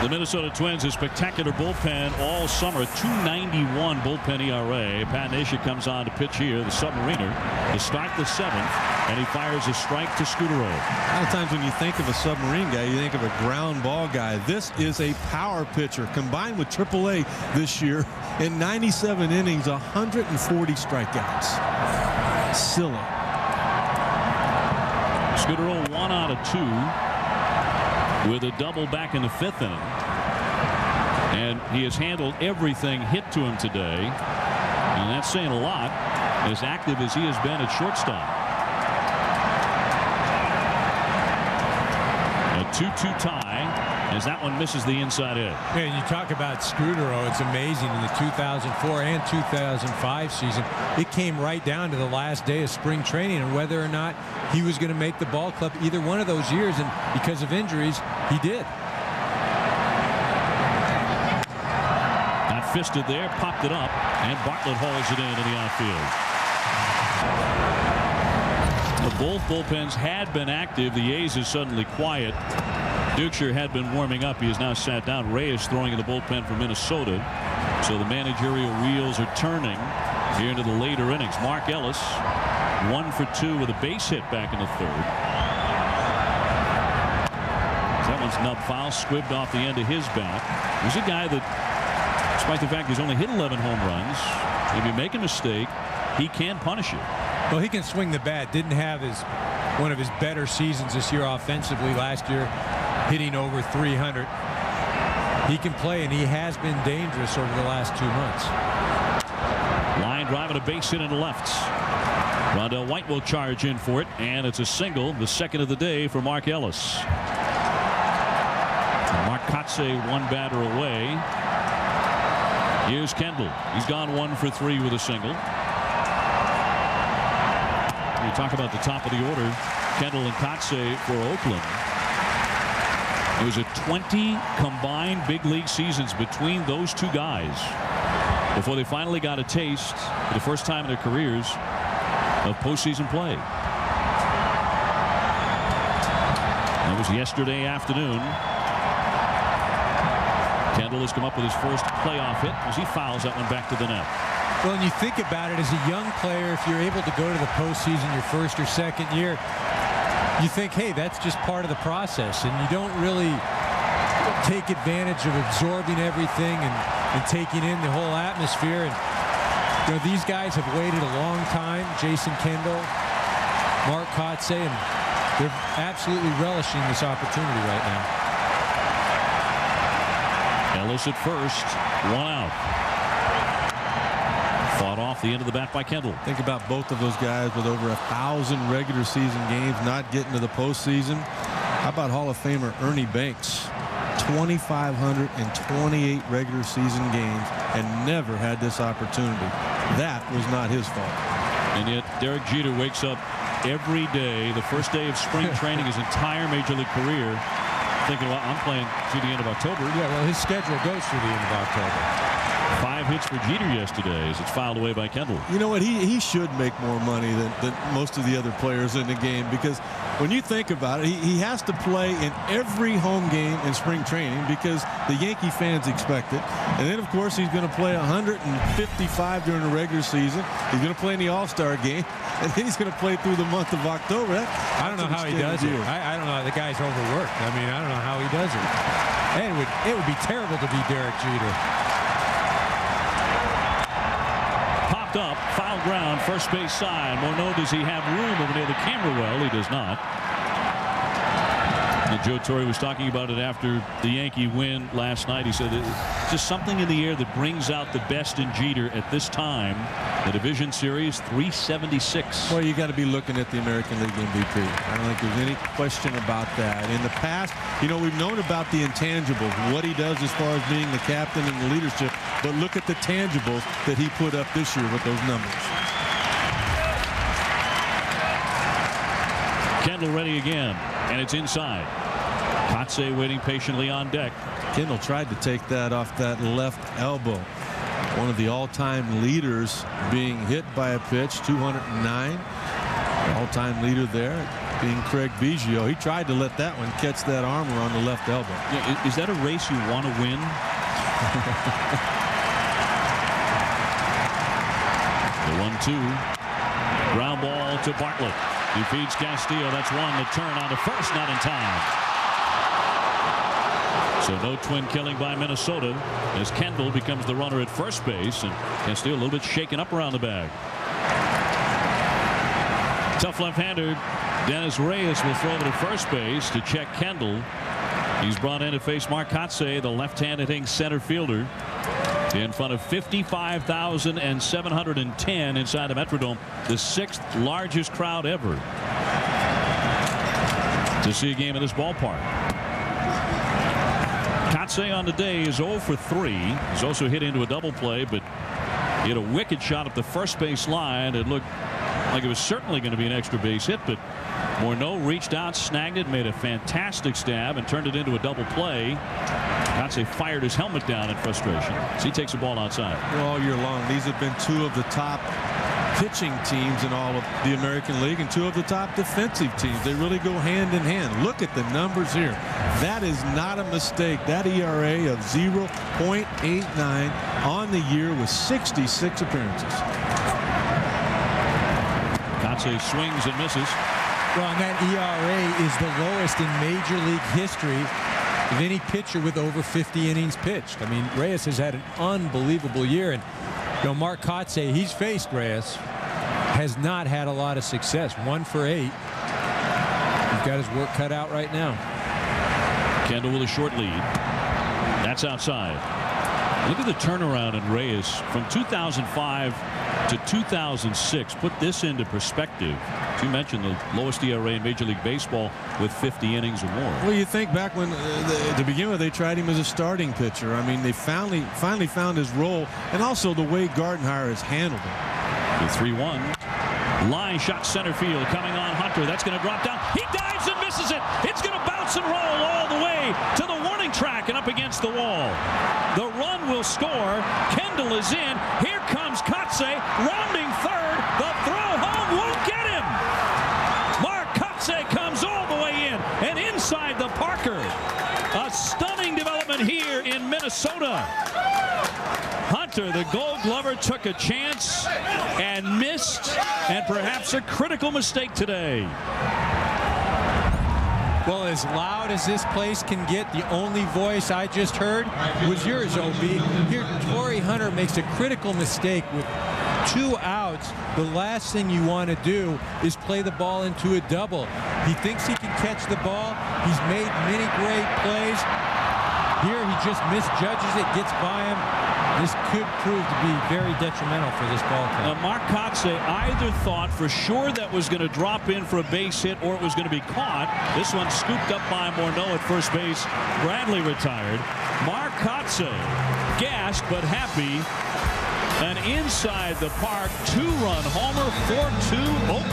The Minnesota Twins, a spectacular bullpen all summer. 2.91 bullpen ERA. Pat Neshek comes on to pitch here, the Submariner, to start the 7th, and he fires a strike to Scutaro. A lot of times when you think of a submarine guy, you think of a ground ball guy. This is a power pitcher combined with AAA this year. In 97 innings, 140 strikeouts. Silly. Scutaro 1 out of 2. With a double back in the 5th inning. And he has handled everything hit to him today. And that's saying a lot, as active as he has been at shortstop. A 2-2 tie, as that one misses the inside edge. Yeah, and you talk about Scutaro. It's amazing in the 2004 and 2005 season. It came right down to the last day of spring training and whether or not he was going to make the ball club either one of those years, and because of injuries, he did. Got fisted there, popped it up, and Bartlett hauls it into the outfield. Both bullpens had been active. The A's is suddenly quiet. Dukeshire had been warming up. He has now sat down. Reyes throwing in the bullpen for Minnesota. So the managerial wheels are turning here into the later innings. Mark Ellis 1 for 2 with a base hit back in the 3rd. That one's nub foul, squibbed off the end of his bat. He's a guy that, despite the fact he's only hit 11 home runs, if you make a mistake, he can punish you. Well, he can swing the bat. Didn't have one of his better seasons this year offensively. Last year, hitting over 300. He can play, and he has been dangerous over the last 2 months. Line drive and a base hit into left. Rondell White will charge in for it, and it's a single, the 2nd of the day for Mark Ellis. Mark Kotze one batter away. Here's Kendall. He's gone 1 for 3 with a single. You talk about the top of the order, Kendall and Kotze for Oakland. It was a 20 combined big league seasons between those two guys before they finally got a taste for the first time in their careers of postseason play. That was yesterday afternoon. Kendall has come up with his first playoff hit as he fouls that one back to the net. Well, and you think about it, as a young player, if you're able to go to the postseason your first or second year, you think, hey, that's just part of the process, and you don't really take advantage of absorbing everything and taking in the whole atmosphere. And you know, these guys have waited a long time. Jason Kendall, Mark Kotze, and they're absolutely relishing this opportunity right now. Ellis at first, 1 out. Fought off the end of the bat by Kendall. Think about both of those guys with over 1,000 regular season games, not getting to the postseason. How about Hall of Famer Ernie Banks? 2,528 regular season games and never had this opportunity. That was not his fault. And yet Derek Jeter wakes up every day, the first day of spring training, his entire major league career, thinking, well, I'm playing through the end of October. Yeah, well, his schedule goes through the end of October. 5 hits for Jeter yesterday as it's fouled away by Kendall. You know what? He should make more money than most of the other players in the game, because when you think about it, he has to play in every home game in spring training because the Yankee fans expect it. And then, of course, he's going to play 155 during the regular season. He's going to play in the All-Star game, and then he's going to play through the month of October. I don't know how he does it. I don't know. The guy's overworked. I mean, I don't know how he does it. And it would be terrible to be Derek Jeter. Up, foul ground, first base side. Morneau, does he have room over near the camera? Well, he does not. And Joe Torre was talking about it after the Yankee win last night. He said it's just something in the air that brings out the best in Jeter at this time. The division series, 376. Well, you got to be looking at the American League MVP. I don't think there's any question about that. In the past, you know, we've known about the intangibles, what he does as far as being the captain and the leadership, but look at the tangibles that he put up this year with those numbers. Kendall ready again, and it's inside. Kotze waiting patiently on deck. Kendall tried to take that off that left elbow. One of the all-time leaders being hit by a pitch, 209. All-time leader there being Craig Biggio. He tried to let that one catch that armor on the left elbow. Yeah, is that a race you want to win? The 1-2. Ground ball to Bartlett. He feeds Castillo. That's one. The turn on the first, not in time. So no twin killing by Minnesota as Kendall becomes the runner at first base, and Castillo a little bit shaken up around the bag. Tough left-hander Dennis Reyes will throw to first base to check Kendall. He's brought in to face Mark Kotze, the left-handed hitting center fielder, in front of 55,710 inside the Metrodome, the 6th largest crowd ever to see a game in this ballpark. Kotze on the day is 0 for 3. He's also hit into a double play, but he had a wicked shot up the first base line. It looked like it was certainly going to be an extra base hit, but Morneau reached out, snagged it, made a fantastic stab, and turned it into a double play. Kotze fired his helmet down in frustration, so he takes the ball outside. Well, all year long, these have been two of the top pitching teams in all of the American League and two of the top defensive teams. They really go hand in hand. Look at the numbers here. That is not a mistake. That ERA of 0.89 on the year with 66 appearances. Kotze swings and misses. Well, and that ERA is the lowest in Major League history of any pitcher with over 50 innings pitched. I mean, Reyes has had an unbelievable year, and Mark Kotze, he's faced Reyes, has not had a lot of success. 1 for 8. He's got his work cut out right now. Kendall with a short lead. That's outside. Look at the turnaround in Reyes from 2005 to 2006. Put this into perspective. You mentioned the lowest ERA in Major League Baseball with 50 innings or more. Well, you think back when to begin with, they tried him as a starting pitcher. I mean, they finally found his role, and also the way Gardenhire has handled him. The 3-1 line shot center field coming on Hunter. That's going to drop down. He dives and misses it. It's going to bounce and roll all the way to the warning track and up against the wall. The run will score. Kendall is in. Here comes Kotze rounding third. The throw home won't get him. Mark Kotze comes all the way in and inside the Parker. A stunning development here in Minnesota. Hunter, the Gold Glover, took a chance and missed, and perhaps a critical mistake today. Well, as loud as this place can get, the only voice I just heard was yours, OB. Here, Torrey Hunter makes a critical mistake with 2 outs. The last thing you want to do is play the ball into a double. He thinks he can catch the ball. He's made many great plays. Here, he just misjudges it, gets by him. This could prove to be very detrimental for this ball club. Now, Mark Kotze either thought for sure that was going to drop in for a base hit or it was going to be caught. This one scooped up by Morneau at first base. Bradley retired. Mark Kotze, gassed but happy. An inside the park 2-run homer, 4-2 Oakland.